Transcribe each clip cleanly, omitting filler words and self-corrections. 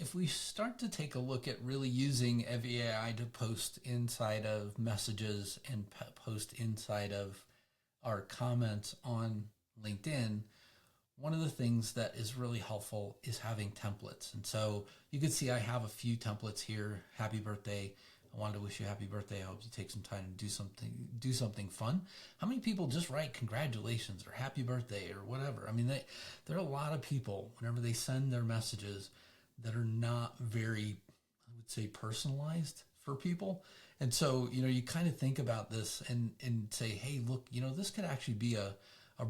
if we start to take a look at really using EvyAI to post inside of messages and post inside of our comments on LinkedIn, one of the things that is really helpful is having templates. And so you can see I have a few templates here. Happy birthday. I wanted to wish you a happy birthday. I hope you take some time to do something fun. How many people just write congratulations or happy birthday or whatever? I mean, there are a lot of people, whenever they send their messages, that are not very, I would say, personalized for people. And so, you kind of think about this and say, hey, look, this could actually be a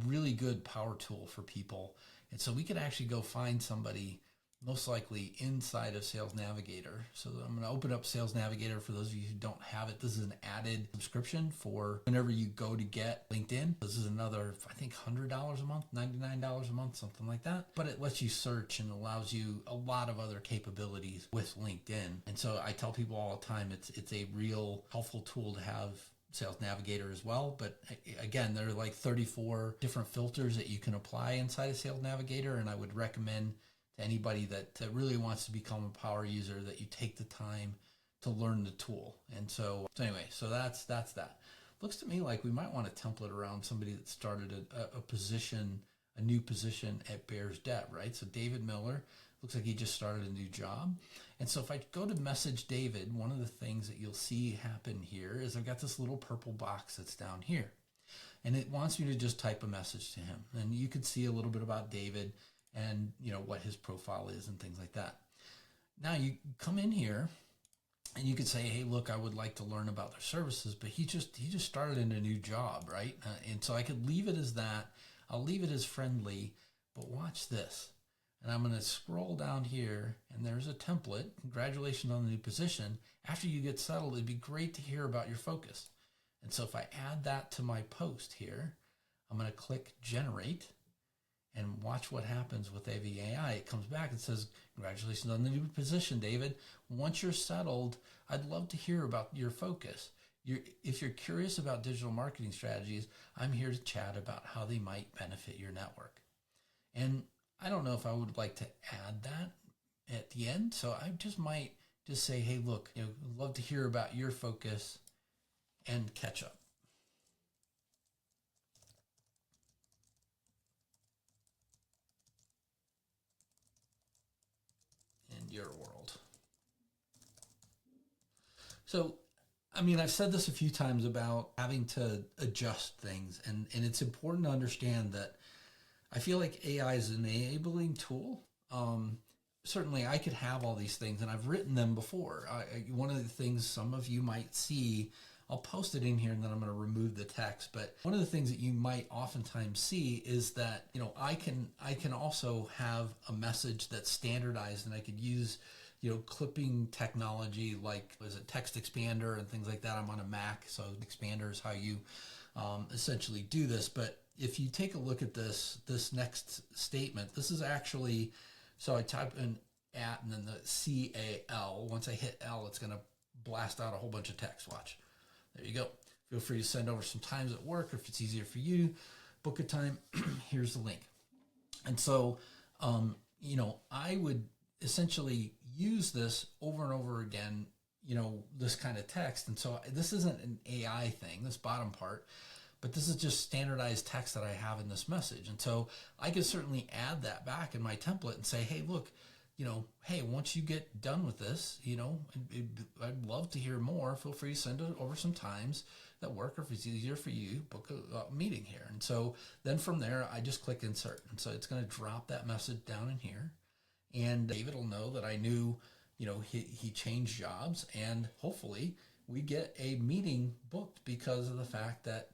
really good power tool for people. And so we could actually go find somebody most likely inside of Sales Navigator. So I'm going to open up Sales Navigator for those of you who don't have it. This is an added subscription for whenever you go to get LinkedIn. This is another, I think, $100 a month, $99 a month, something like that. But it lets you search and allows you a lot of other capabilities with LinkedIn. And so I tell people all the time, it's a real helpful tool to have Sales Navigator as well. But again, there are like 34 different filters that you can apply inside of Sales Navigator. And I would recommend to anybody that really wants to become a power user that you take the time to learn the tool. And so anyway, so that's that. Looks to me like we might want a template around somebody that started a new position at Bears Debt, right? So David Miller, looks like he just started a new job. And so if I go to message David, one of the things that you'll see happen here is I've got this little purple box that's down here. And it wants me to just type a message to him. And you can see a little bit about David and what his profile is and things like that. Now you come in here and you could say, hey, look, I would like to learn about their services, but he just started in a new job, right? And so I could leave it as that. I'll leave it as friendly, but watch this. And I'm going to scroll down here and there's a template. Congratulations on the new position. After you get settled, it'd be great to hear about your focus. And so if I add that to my post here, I'm going to click generate and watch what happens with EvyAI. It comes back and says, congratulations on the new position, David. Once you're settled, I'd love to hear about your focus. If you're curious about digital marketing strategies, I'm here to chat about how they might benefit your network. And I don't know if I would like to add that at the end. So I just might just say, hey, look, love to hear about your focus and catch up. In your world. So, I mean, I've said this a few times about having to adjust things, and it's important to understand that I feel like AI is an enabling tool. Certainly, I could have all these things, and I've written them before. One of the things some of you might see, I'll post it in here, and then I'm going to remove the text. But one of the things that you might oftentimes see is that I can also have a message that's standardized, and I could use clipping technology like text expander and things like that. I'm on a Mac, so expander is how you essentially do this. But if you take a look at this next statement, this is actually, so I type in at and then the CAL. Once I hit L, it's going to blast out a whole bunch of text. Watch. There you go. Feel free to send over some times at work, or if it's easier for you, book a time. Here's the link. And so, I would essentially use this over and over again, this kind of text. And so this isn't an AI thing, this bottom part, but this is just standardized text that I have in this message. And so I could certainly add that back in my template and say, hey, look, hey, once you get done with this, I'd love to hear more. Feel free to send over some times that work, or if it's easier for you, book a meeting here. And so then from there, I just click insert. And so it's going to drop that message down in here. And David will know that I knew, he changed jobs, and hopefully we get a meeting booked because of the fact that,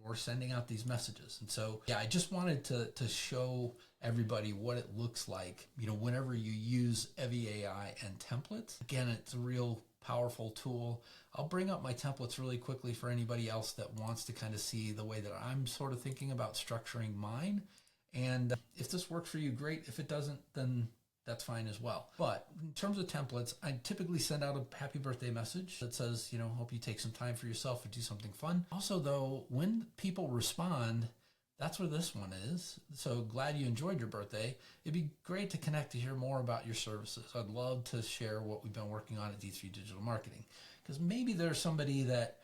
we're sending out these messages. And so, yeah, I just wanted to show everybody what it looks like, whenever you use EvyAI and templates. Again, it's a real powerful tool. I'll bring up my templates really quickly for anybody else that wants to kind of see the way that I'm sort of thinking about structuring mine. And if this works for you, great. If it doesn't, then that's fine as well. But in terms of templates, I typically send out a happy birthday message that says, hope you take some time for yourself and do something fun. Also, though, when people respond, that's where this one is. So glad you enjoyed your birthday. It'd be great to connect to hear more about your services. I'd love to share what we've been working on at D3 Digital Marketing, because maybe there's somebody that,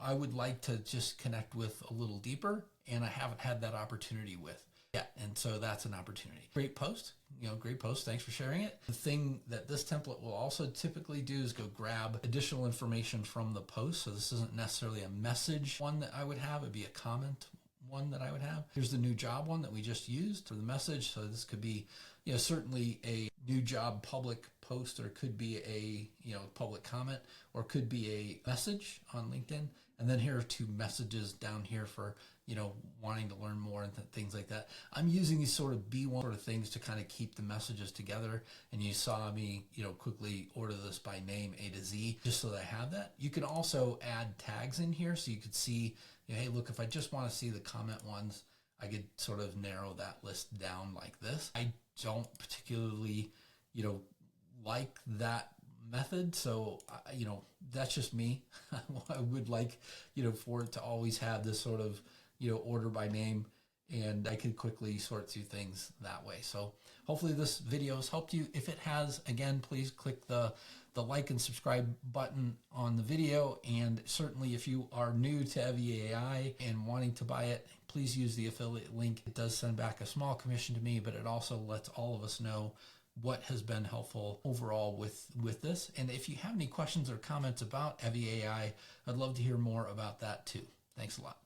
I would like to just connect with a little deeper, and I haven't had that opportunity with. Yeah, and so that's an opportunity. Great post, great post. Thanks for sharing it. The thing that this template will also typically do is go grab additional information from the post. So this isn't necessarily a message one that I would have. It'd be a comment one that I would have. Here's the new job one that we just used for the message. So this could be, certainly a new job public post, or could be a, public comment, or could be a message on LinkedIn. And then here are two messages down here for, wanting to learn more and things like that. I'm using these sort of B1 sort of things to kind of keep the messages together. And you saw me, quickly order this by name A to Z, just so that I have that. You can also add tags in here, so you could see, hey, look, if I just want to see the comment ones, I could sort of narrow that list down like this. I don't particularly, like that method. So, that's just me. I would like, for it to always have this sort of, order by name, and I could quickly sort through things that way. So hopefully this video has helped you. If it has, again, please click the like and subscribe button on the video. And certainly if you are new to EvyAI and wanting to buy it, please use the affiliate link. It does send back a small commission to me, but it also lets all of us know what has been helpful overall with this. And if you have any questions or comments about EvyAI, I'd love to hear more about that too. Thanks a lot.